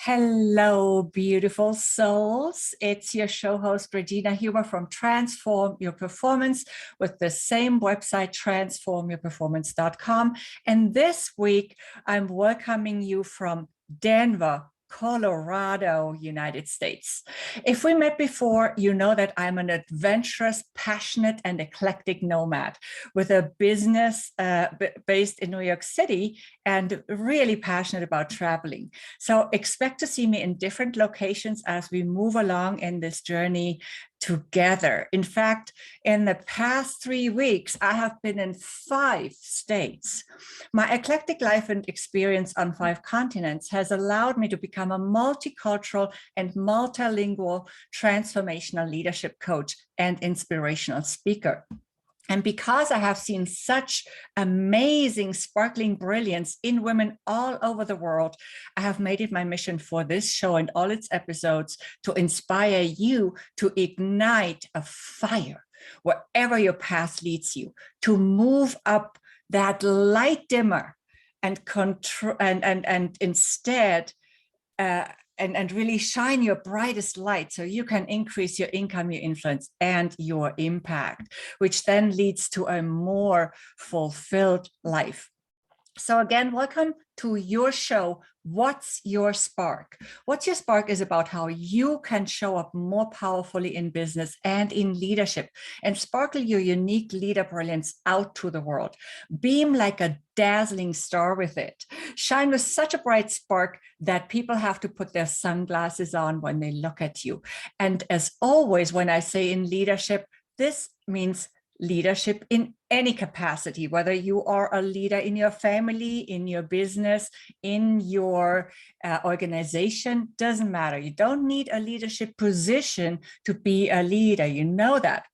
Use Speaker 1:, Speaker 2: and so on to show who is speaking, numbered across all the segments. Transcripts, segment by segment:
Speaker 1: Hello, beautiful souls. It's your show host, Regina Huber from Transform Your Performance with the same website, transformyourperformance.com. And this week, I'm welcoming you from Denver, Colorado, United States. If we met before, you know that I'm an adventurous, passionate, and eclectic nomad with a business based in New York City and really passionate about traveling. So expect to see me in different locations as we move along in this journey together. In fact, in the past 3 weeks, I have been in 5 states. My eclectic life and experience on 5 continents has allowed me to become a multicultural and multilingual transformational leadership coach and inspirational speaker. And because I have seen such amazing, sparkling brilliance in women all over the world, I have made it my mission for this show and all its episodes to inspire you to ignite a fire wherever your path leads you, to move up that light dimmer and instead and really shine your brightest light so you can increase your income, your influence, and your impact, which then leads to a more fulfilled life. So again, welcome to your show, What's Your Spark? What's Your Spark is about how you can show up more powerfully in business and in leadership and sparkle your unique leader brilliance out to the world. Beam like a dazzling star with it. Shine with such a bright spark that people have to put their sunglasses on when they look at you. And as always, when I say in leadership, this means leadership in any capacity, whether you are a leader in your family, in your business, in your organization, doesn't matter. You don't need a leadership position to be a leader. You know that.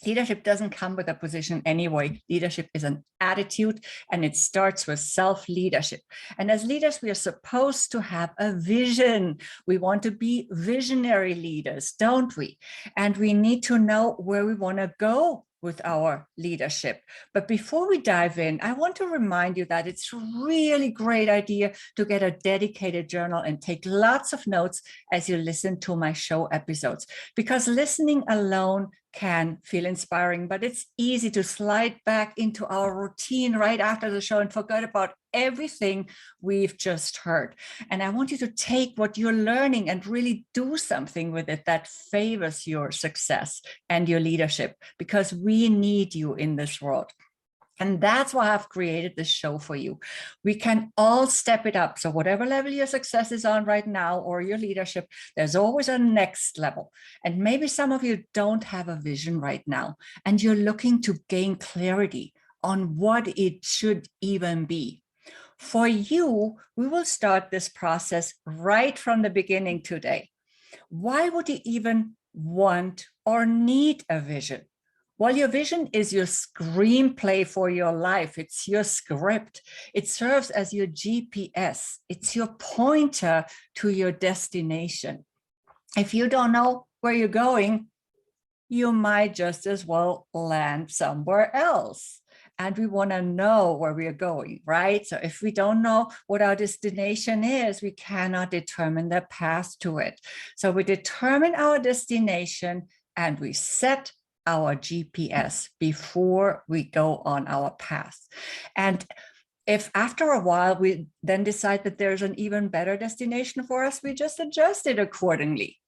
Speaker 1: Leadership doesn't come with a position anyway. Leadership is an attitude, and it starts with self-leadership. And as leaders, we are supposed to have a vision. We want to be visionary leaders, don't we? And we need to know where we want to go with our leadership. But before we dive in, I want to remind you that it's a really great idea to get a dedicated journal and take lots of notes as you listen to my show episodes, because listening alone can feel inspiring, but it's easy to slide back into our routine right after the show and forget about everything we've just heard. And I want you to take what you're learning and really do something with it that favors your success and your leadership, because we need you in this world. And that's why I've created this show for you. We can all step it up. So whatever level your success is on right now or your leadership, there's always a next level. And maybe some of you don't have a vision right now, and you're looking to gain clarity on what it should even be. For you, we will start this process right from the beginning today. Why would you even want or need a vision? Well, your vision is your screenplay for your life. It's your script. It serves as your GPS. It's your pointer to your destination. If you don't know where you're going, you might just as well land somewhere else. And we want to know where we are going, right? So if we don't know what our destination is, we cannot determine the path to it. So we determine our destination and we set our GPS before we go on our path. And if after a while we then decide that there's an even better destination for us, we just adjust it accordingly.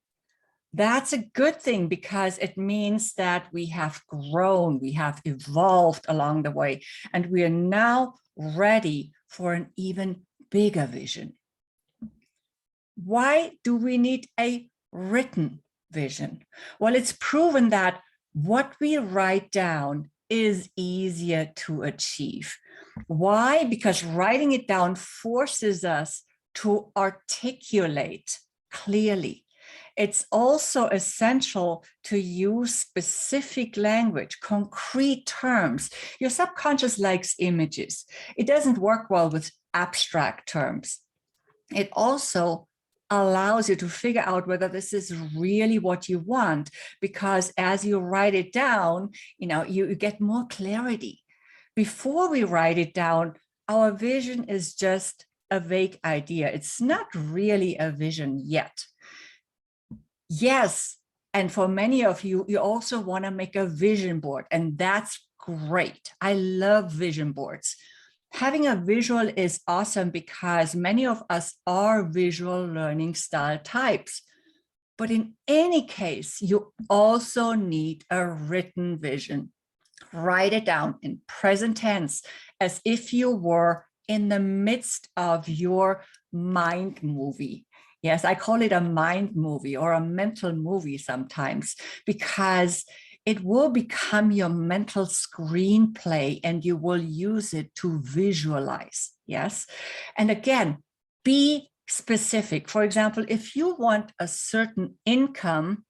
Speaker 1: That's a good thing, because it means that we have grown, we have evolved along the way, and we are now ready for an even bigger vision. Why do we need a written vision? Well, it's proven that what we write down is easier to achieve. Why? Because writing it down forces us to articulate clearly. It's also essential to use specific language, concrete terms. Your subconscious likes images. It doesn't work well with abstract terms. It also allows you to figure out whether this is really what you want, because as you write it down, you get more clarity. Before we write it down, our vision is just a vague idea. It's not really a vision yet. Yes, and for many of you, you also want to make a vision board, and that's great. I love vision boards. Having a visual is awesome because many of us are visual learning style types. But in any case, you also need a written vision. Write it down in present tense as if you were in the midst of your mind movie. Yes, I call it a mind movie or a mental movie sometimes, because it will become your mental screenplay and you will use it to visualize. Yes. And again, be specific. For example, if you want a certain income,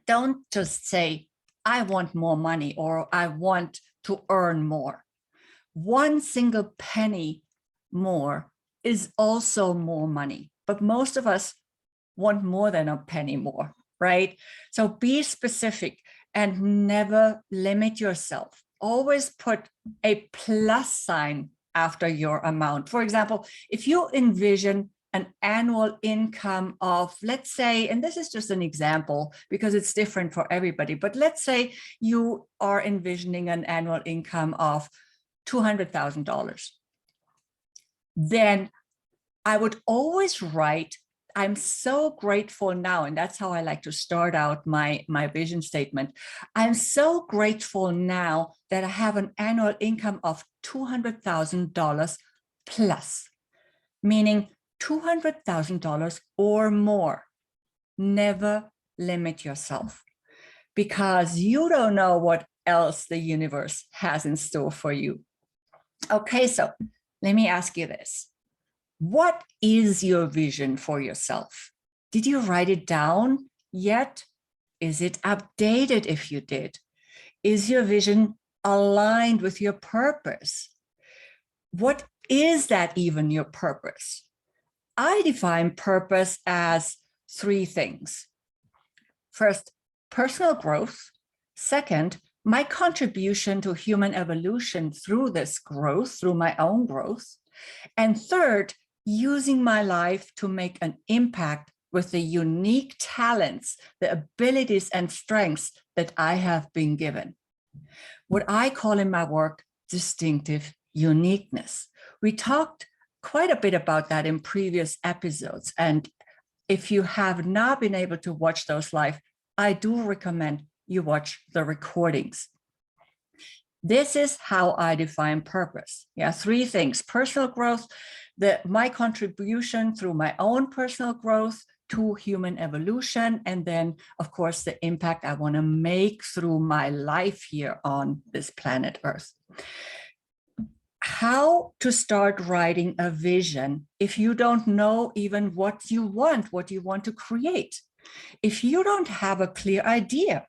Speaker 1: don't just say, I want more money or I want to earn more. One single penny more is also more money, but most of us want more than a penny more, right? So be specific and never limit yourself. Always put a plus sign after your amount. For example, if you envision an annual income of, let's say, and this is just an example because it's different for everybody, but let's say you are envisioning an annual income of $200,000. Then I would always write, I'm so grateful now, and that's how I like to start out my vision statement. I'm so grateful now that I have an annual income of $200,000 plus, meaning $200,000 or more. Never limit yourself because you don't know what else the universe has in store for you. Okay, so let me ask you this. What is your vision for yourself? Did you write it down yet? Is it updated if you did? Is your vision aligned with your purpose? What is that even, your purpose? I define purpose as three things. First, personal growth. Second, my contribution to human evolution through this growth, through my own growth. And third, using my life to make an impact with the unique talents, the abilities and strengths that I have been given. What I call in my work, distinctive uniqueness. We talked quite a bit about that in previous episodes. And if you have not been able to watch those live, I do recommend you watch the recordings. This is how I define purpose. Yeah, three things: personal growth, my contribution through my own personal growth to human evolution, and then, of course, the impact I want to make through my life here on this planet Earth. How to start writing a vision if you don't know even what you want to create? If you don't have a clear idea,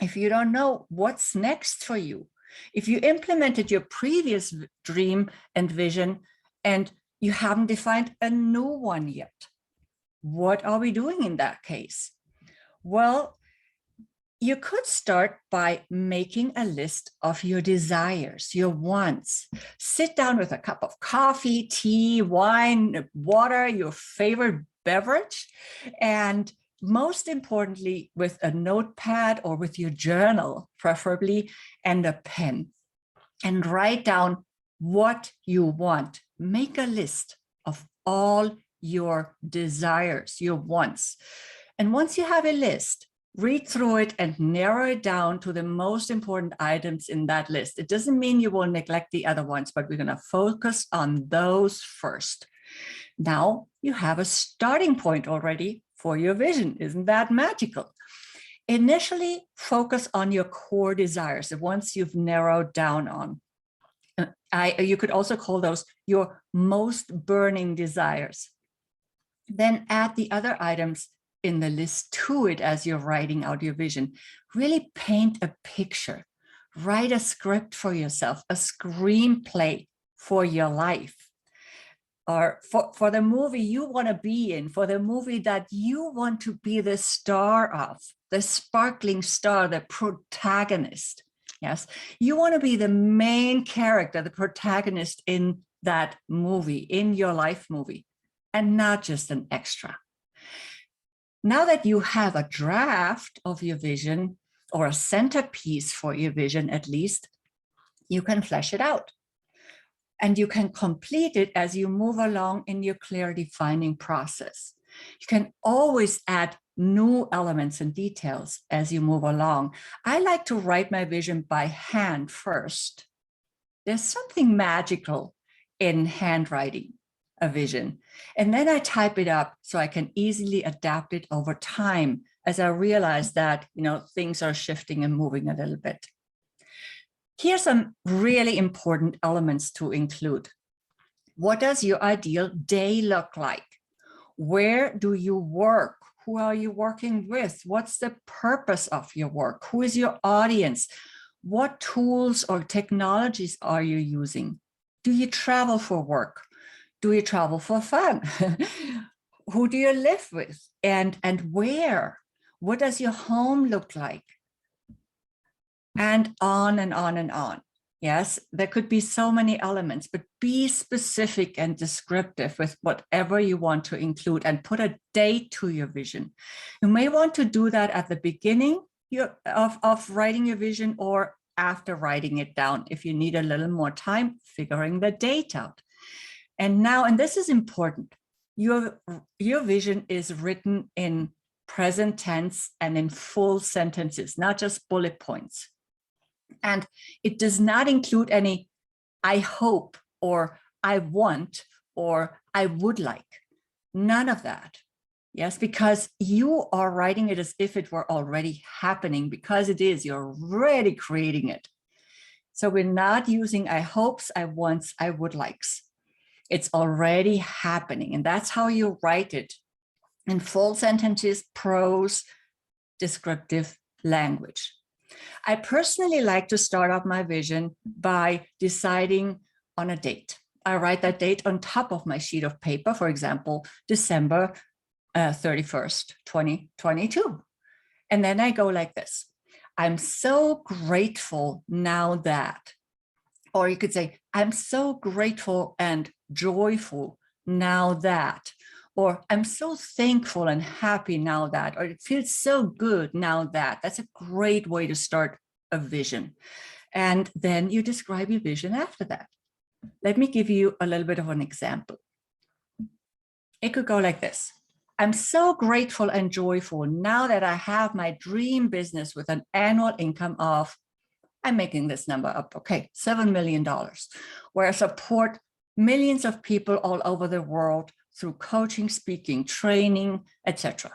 Speaker 1: if you don't know what's next for you, if you implemented your previous dream and vision and you haven't defined a new one yet, what are we doing in that case? Well, you could start by making a list of your desires, your wants. Sit down with a cup of coffee, tea, wine, water, your favorite beverage, and most importantly, with a notepad or with your journal, preferably, and a pen, and write down what you want. Make a list of all your desires, your wants. And once you have a list, read through it and narrow it down to the most important items in that list. It doesn't mean you will neglect the other ones, but we're going to focus on those first. Now you have a starting point already for your vision. Isn't that magical? Initially, focus on your core desires, the ones you've narrowed down on. You could also call those your most burning desires. Then add the other items in the list to it as you're writing out your vision. Really paint a picture. Write a script for yourself, a screenplay for your life. Or for the movie you want to be in, for the movie that you want to be the star of, the sparkling star, the protagonist. Yes, you want to be the main character, the protagonist in that movie in your life movie and not just an extra. Now that you have a draft of your vision, or a centerpiece for your vision at least, you can flesh it out. And you can complete it as you move along in your clarity finding process. You can always add new elements and details as you move along. I like to write my vision by hand first. There's something magical in handwriting a vision. And then I type it up so I can easily adapt it over time as I realize that, things are shifting and moving a little bit. Here's some really important elements to include. What does your ideal day look like? Where do you work? Who are you working with? What's the purpose of your work? Who is your audience? What tools or technologies are you using? Do you travel for work? Do you travel for fun? Who do you live with? And where? What does your home look like? And on and on and on. Yes, there could be so many elements, but be specific and descriptive with whatever you want to include and put a date to your vision. You may want to do that at the beginning of writing your vision or after writing it down if you need a little more time figuring the date out. And now, and this is important, your vision is written in present tense and in full sentences, not just bullet points. And it does not include any I hope or I want or I would like. None of that. Yes, because you are writing it as if it were already happening, because it is, you're already creating it. So we're not using I hopes, I wants, I would likes. It's already happening. And that's how you write it in full sentences, prose, descriptive language. I personally like to start off my vision by deciding on a date. I write that date on top of my sheet of paper, for example, December 31st, 2022. And then I go like this. I'm so grateful now that, or you could say, I'm so grateful and joyful now that, or I'm so thankful and happy now that, or it feels so good now that. That's a great way to start a vision. And then you describe your vision after that. Let me give you a little bit of an example. It could go like this. I'm so grateful and joyful now that I have my dream business with an annual income of, I'm making this number up, okay, $7 million, where I support millions of people all over the world through coaching, speaking, training, etc.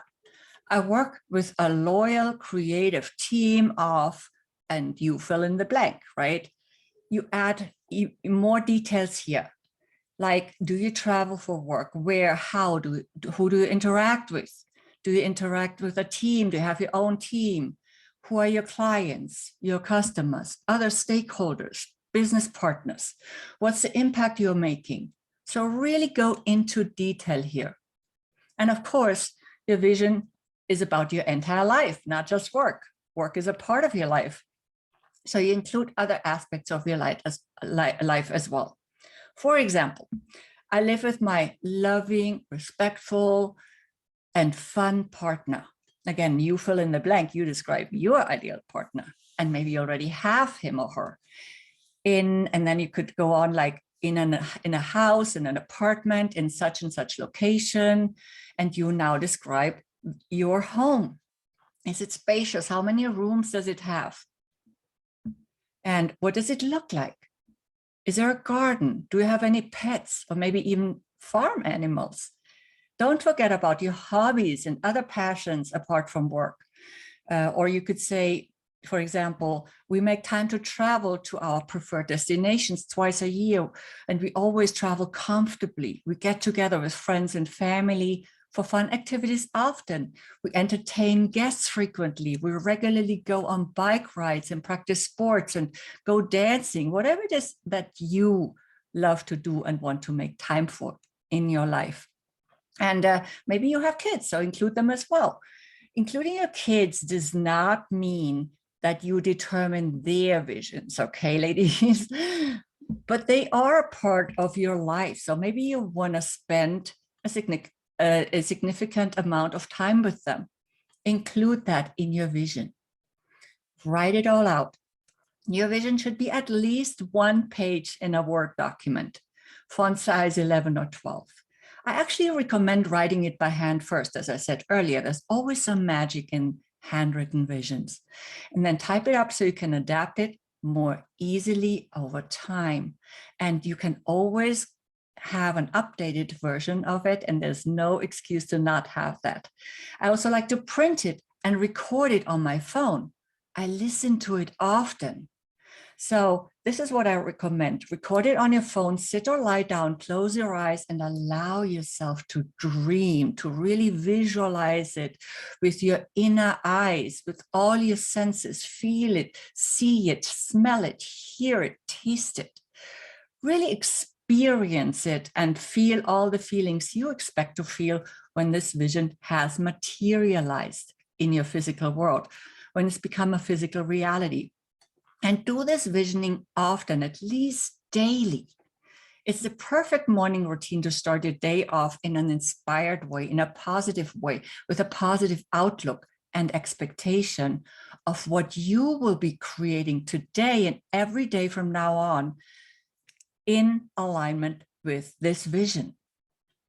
Speaker 1: I work with a loyal, creative team of, and you fill in the blank, right? You add more details here. Like, do you travel for work? Where, how, who do you interact with? Do you interact with a team? Do you have your own team? Who are your clients, your customers, other stakeholders, business partners? What's the impact you're making? So really go into detail here. And of course, your vision is about your entire life, not just work. Work is a part of your life. So you include other aspects of your life as well. For example, I live with my loving, respectful, and fun partner. Again, you fill in the blank, you describe your ideal partner, and maybe you already have him or her. And then you could go on like in a house, in an apartment, in such and such location, and you now describe your home. Is it spacious? How many rooms does it have? And what does it look like? Is there a garden? Do you have any pets or maybe even farm animals? Don't forget about your hobbies and other passions apart from work. Or you could say, for example, we make time to travel to our preferred destinations twice a year, and we always travel comfortably. We get together with friends and family for fun activities often. We entertain guests frequently. We regularly go on bike rides and practice sports and go dancing, whatever it is that you love to do and want to make time for in your life. And maybe you have kids, so include them as well. Including your kids does not mean that you determine their visions, okay, ladies? but they are a part of your life. So maybe you want to spend a significant amount of time with them. Include that in your vision. Write it all out. Your vision should be at least 1 page in a Word document, font size 11 or 12. I actually recommend writing it by hand first. As I said earlier, there's always some magic in handwritten visions. And then type it up so you can adapt it more easily over time. And you can always have an updated version of it, and there's no excuse to not have that. I also like to print it and record it on my phone. I listen to it often. So this is what I recommend. Record it on your phone, sit or lie down, close your eyes, and allow yourself to dream, to really visualize it with your inner eyes, with all your senses. Feel it, see it, smell it, hear it, taste it. Really experience it and feel all the feelings you expect to feel when this vision has materialized in your physical world, when it's become a physical reality. And do this visioning often, at least daily. It's the perfect morning routine to start your day off in an inspired way, in a positive way, with a positive outlook and expectation of what you will be creating today and every day from now on in alignment with this vision.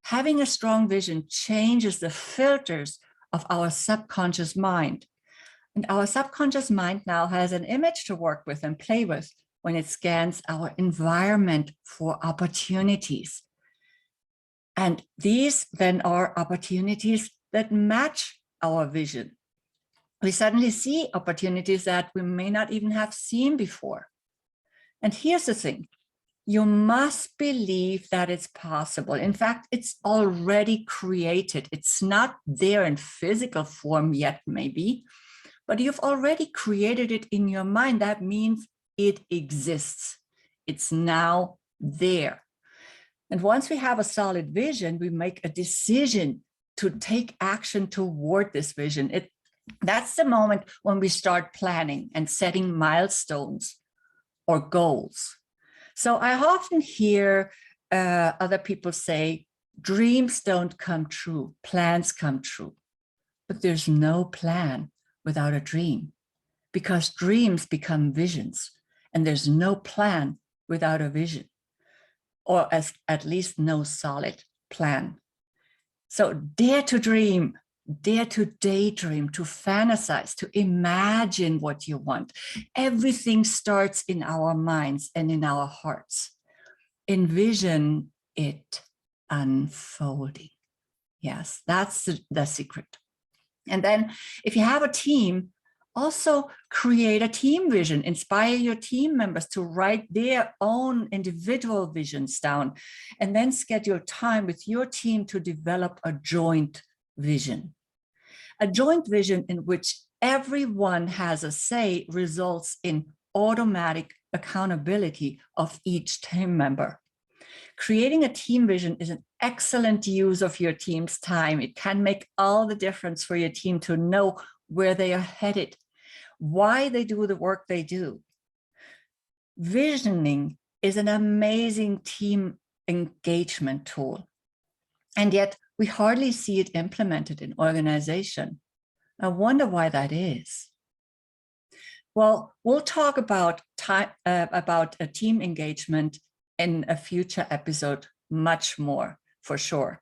Speaker 1: Having a strong vision changes the filters of our subconscious mind. And our subconscious mind now has an image to work with and play with when it scans our environment for opportunities. And these then are opportunities that match our vision. We suddenly see opportunities that we may not even have seen before. And here's the thing. You must believe that it's possible. In fact, it's already created. It's not there in physical form yet, maybe, but you've already created it in your mind. That means it exists. It's now there. And once we have a solid vision, we make a decision to take action toward this vision. That's the moment when we start planning and setting milestones or goals. So I often hear other people say, dreams don't come true, plans come true. But there's no plan without a dream, because dreams become visions, and there's no plan without a vision, or at least no solid plan. So dare to dream, dare to daydream, to fantasize, to imagine what you want. Everything starts in our minds and in our hearts. Envision it unfolding. Yes, that's the secret. And then if you have a team, also create a team vision, inspire your team members to write their own individual visions down, and then schedule time with your team to develop a joint vision. A joint vision in which everyone has a say results in automatic accountability of each team member. Creating a team vision is an excellent use of your team's time. It can make all the difference for your team to know where they are headed, why they do the work they do. Visioning is an amazing team engagement tool, and yet we hardly see it implemented in organization. I wonder why that is. Well, we'll talk about a team engagement in a future episode much more, for sure.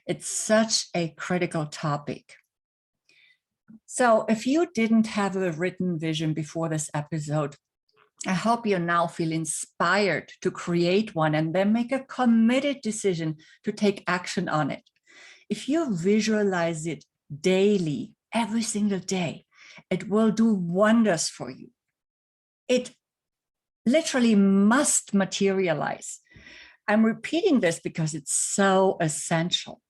Speaker 1: It's such a critical topic. So if you didn't have a written vision before this episode, I hope you now feel inspired to create one and then make a committed decision to take action on it. If you visualize it daily, every single day, it will do wonders for you. It literally must materialize. I'm repeating this because it's so essential.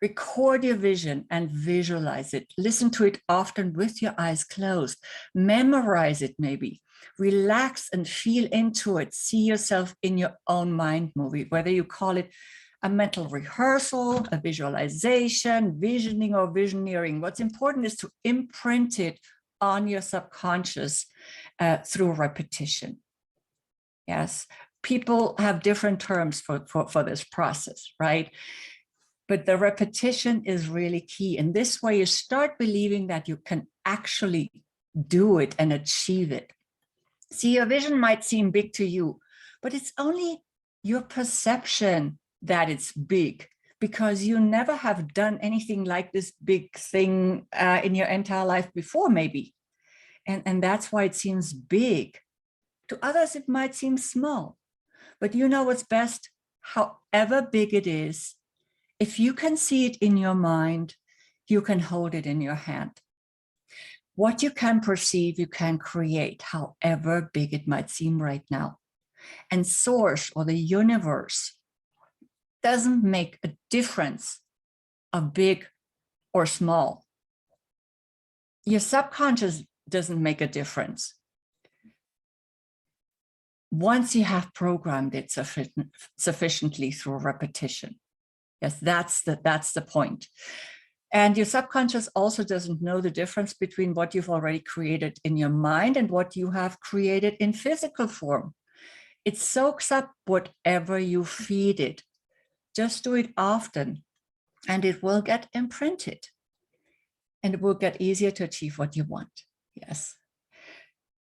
Speaker 1: Record your vision and visualize it. Listen to it often with your eyes closed. Memorize it maybe. Relax and feel into it. See yourself in your own mind movie, whether you call it a mental rehearsal, a visualization, visioning, or visioneering. What's important is to imprint it on your subconscious through repetition. Yes, people have different terms for this process, right? But the repetition is really key. And this way you start believing that you can actually do it and achieve it. See, your vision might seem big to you, but it's only your perception that it's big, because you never have done anything like this big thing in your entire life before, maybe. And that's why it seems big. To others, it might seem small, but you know what's best, however big it is. If you can see it in your mind, you can hold it in your hand. What you can perceive, you can create, however big it might seem right now. And source, or the universe, doesn't make a difference of big or small. Your subconscious doesn't make a difference. Once you have programmed it sufficiently through repetition. Yes, that's the point. And your subconscious also doesn't know the difference between what you've already created in your mind and what you have created in physical form. It soaks up whatever you feed it. Just do it often, and it will get imprinted. And it will get easier to achieve what you want. Yes.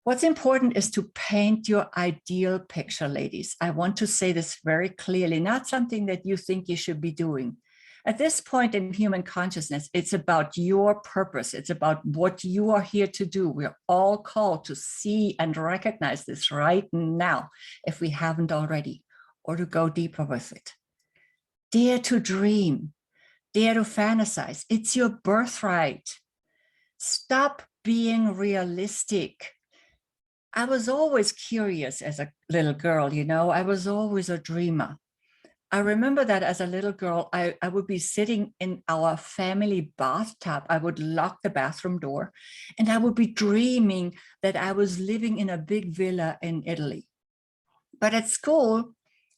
Speaker 1: What's important is to paint your ideal picture, ladies. I want to say this very clearly, not something that you think you should be doing. At this point in human consciousness, it's about your purpose. It's about what you are here to do. We're all called to see and recognize this right now, if we haven't already, or to go deeper with it. Dare to dream, dare to fantasize. It's your birthright. Stop being realistic. I was always curious as a little girl, you know, I was always a dreamer. I remember that as a little girl, I would be sitting in our family bathtub. I would lock the bathroom door, and I would be dreaming that I was living in a big villa in Italy. But at school,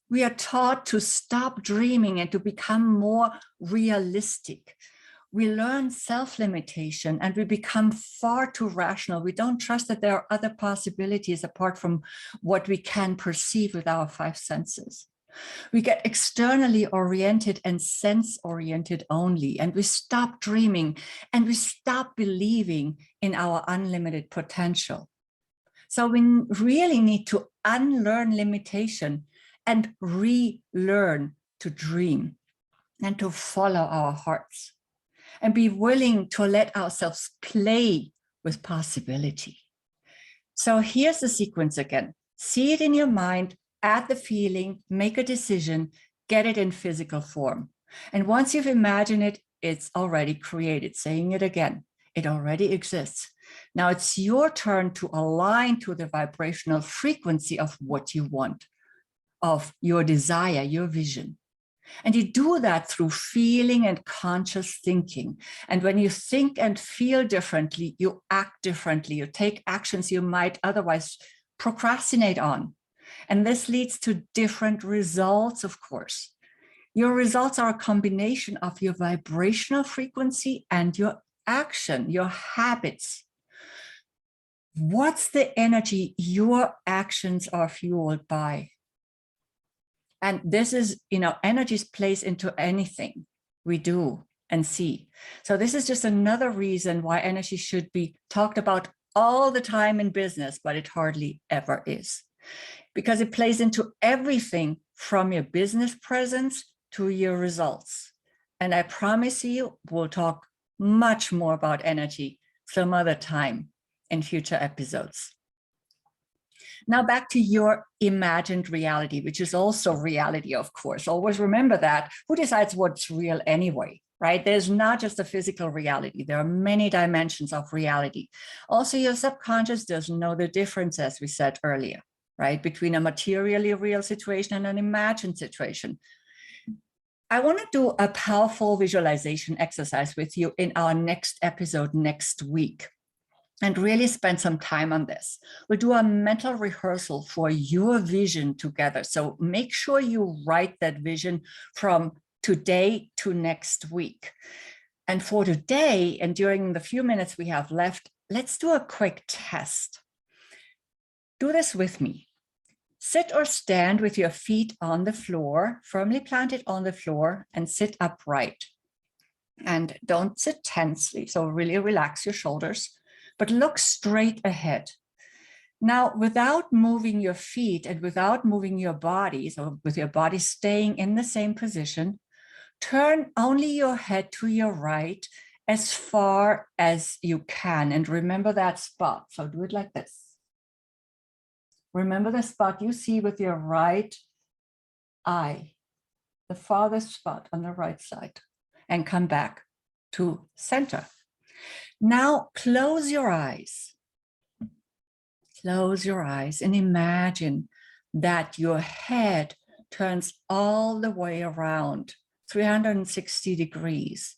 Speaker 1: we are taught to stop dreaming and to become more realistic. We learn self-limitation and we become far too rational. We don't trust that there are other possibilities apart from what we can perceive with our five senses. We get externally oriented and sense-oriented only, and we stop dreaming and we stop believing in our unlimited potential. So we really need to unlearn limitation and relearn to dream and to follow our hearts and be willing to let ourselves play with possibility. So here's the sequence again. See it in your mind, add the feeling, make a decision, get it in physical form. And once you've imagined it, it's already created. Saying it again, it already exists. Now it's your turn to align to the vibrational frequency of what you want, of your desire, your vision. And you do that through feeling and conscious thinking. And when you think and feel differently, you act differently. You take actions you might otherwise procrastinate on. And this leads to different results, of course. Your results are a combination of your vibrational frequency and your action, your habits. What's the energy your actions are fueled by? And this is, you know, energies plays into anything we do and see. So this is just another reason why energy should be talked about all the time in business, but it hardly ever is. Because it plays into everything from your business presence to your results. And I promise you, we'll talk much more about energy some other time in future episodes. Now back to your imagined reality, which is also reality, of course. Always remember that. Who decides what's real anyway, right? There's not just a physical reality. There are many dimensions of reality. Also, your subconscious doesn't know the difference, as we said earlier, right? Between a materially real situation and an imagined situation. I want to do a powerful visualization exercise with you in our next episode next week. And really spend some time on this. We'll do a mental rehearsal for your vision together. So make sure you write that vision from today to next week. And for today, and during the few minutes we have left, let's do a quick test. Do this with me. Sit or stand with your feet on the floor, firmly planted on the floor, and sit upright. And don't sit tensely, so really relax your shoulders, but look straight ahead. Now, without moving your feet and without moving your body, so with your body staying in the same position, turn only your head to your right as far as you can. And remember that spot. So do it like this. Remember the spot you see with your right eye, the farthest spot on the right side, and come back to center. Now close your eyes. Close your eyes and imagine that your head turns all the way around 360 degrees,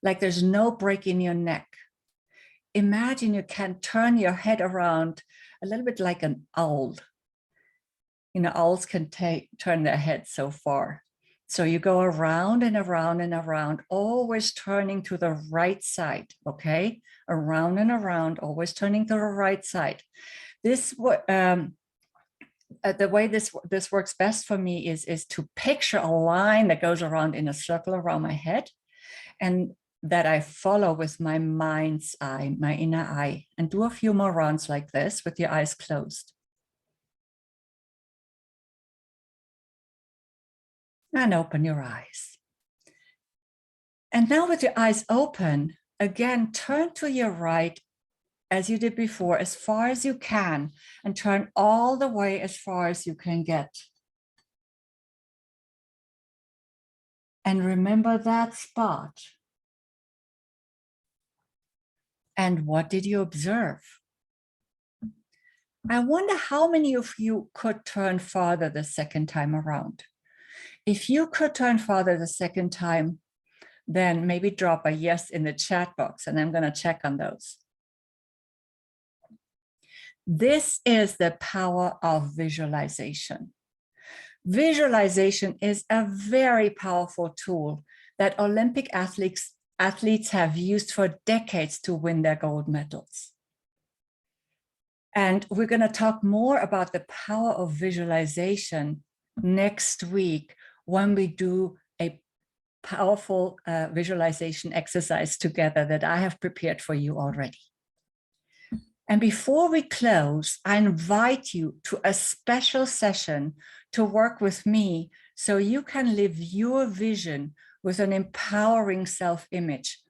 Speaker 1: like there's no break in your neck. Imagine you can turn your head around a little bit like an owl. You know, owls can turn their head so far. So you go around and around and around, always turning to the right side, okay? Around and around, always turning to the right side. The way this works best for me is to picture a line that goes around in a circle around my head, and that I follow with my mind's eye, my inner eye, and do a few more rounds like this with your eyes closed. And open your eyes. And now with your eyes open, again, turn to your right as you did before, as far as you can, and turn all the way as far as you can get. And remember that spot. And what did you observe? I wonder how many of you could turn farther the second time around. If you could turn farther the second time, then maybe drop a yes in the chat box, and I'm going to check on those. This is the power of visualization. Visualization is a very powerful tool that Olympic athletes have used for decades to win their gold medals. And we're going to talk more about the power of visualization next week when we do a powerful visualization exercise together that I have prepared for you already. And before we close, I invite you to a special session to work with me so you can live your vision with an empowering self-image.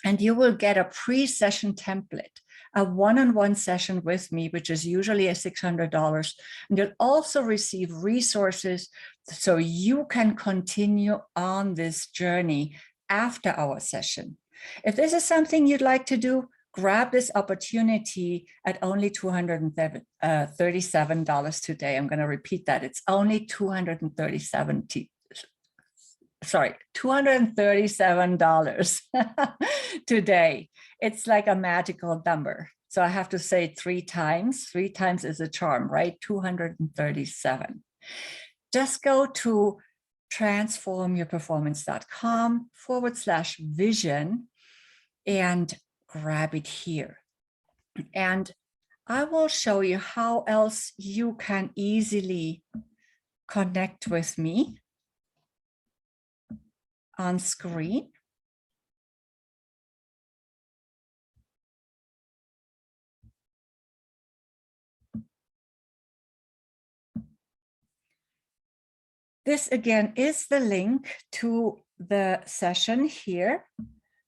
Speaker 1: And you will get a pre-session template, a one-on-one session with me, which is usually $600. And you'll also receive resources so you can continue on this journey after our session. If this is something you'd like to do, grab this opportunity at only $237 today. I'm going to repeat that. It's only $237 today. It's like a magical number. So I have to say it 3 times. 3 times is a charm, right? 237. Just go to transformyourperformance.com/vision and grab it here. And I will show you how else you can easily connect with me on screen. This again is the link to the session here.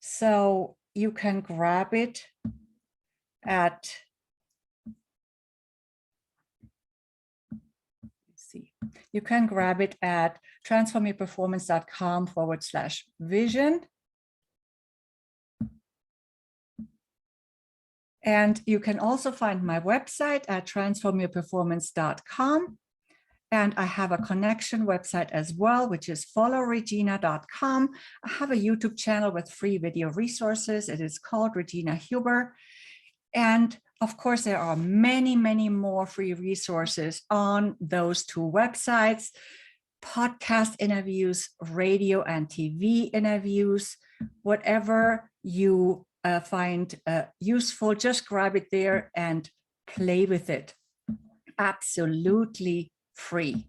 Speaker 1: So you can grab it at, you can grab it at transformyourperformance.com/vision. And you can also find my website at transformyourperformance.com. And I have a connection website as well, which is followregina.com. I have a YouTube channel with free video resources. It is called Regina Huber. And of course, there are many, many more free resources on those 2 websites: podcast interviews, radio and TV interviews, whatever you find useful, just grab it there and play with it. Absolutely free.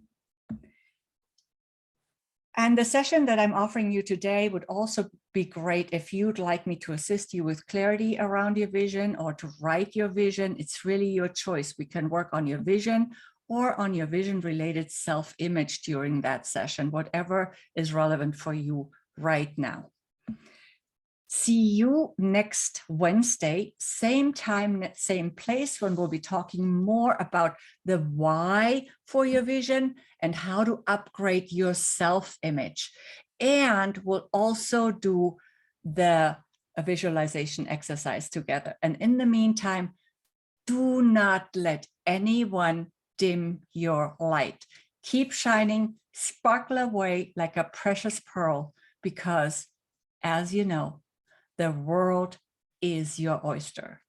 Speaker 1: And the session that I'm offering you today would also be great if you'd like me to assist you with clarity around your vision or to write your vision. It's really your choice. We can work on your vision or on your vision-related self-image during that session, whatever is relevant for you right now. See you next Wednesday, same time, same place, when we'll be talking more about the why for your vision and how to upgrade your self-image. And we'll also do the visualization exercise together. And in the meantime, do not let anyone dim your light. Keep shining, sparkle away like a precious pearl, because as you know, the world is your oyster.